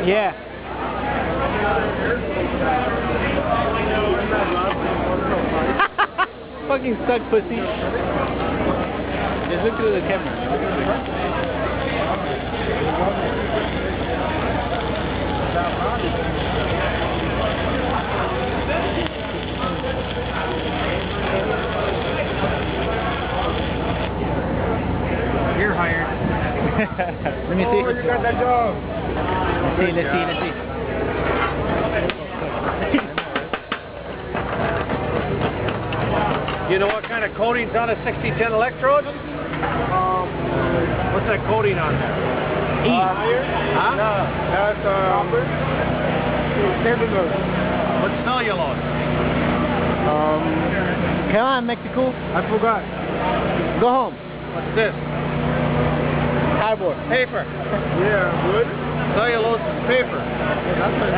Yeah. Fucking stuck, pussy. Just look through the camera. You're hired. Let me see. Oh, you got that job. Let's see. You know what kind of coating's on a 6010 electrode? What's that coating on there? E. Huh? No, that's cellulose. What's cellulose? Come on, Mexico. I forgot. Go home. What's this? Cardboard. Paper. Yeah, good. Cellulose is paper. That's what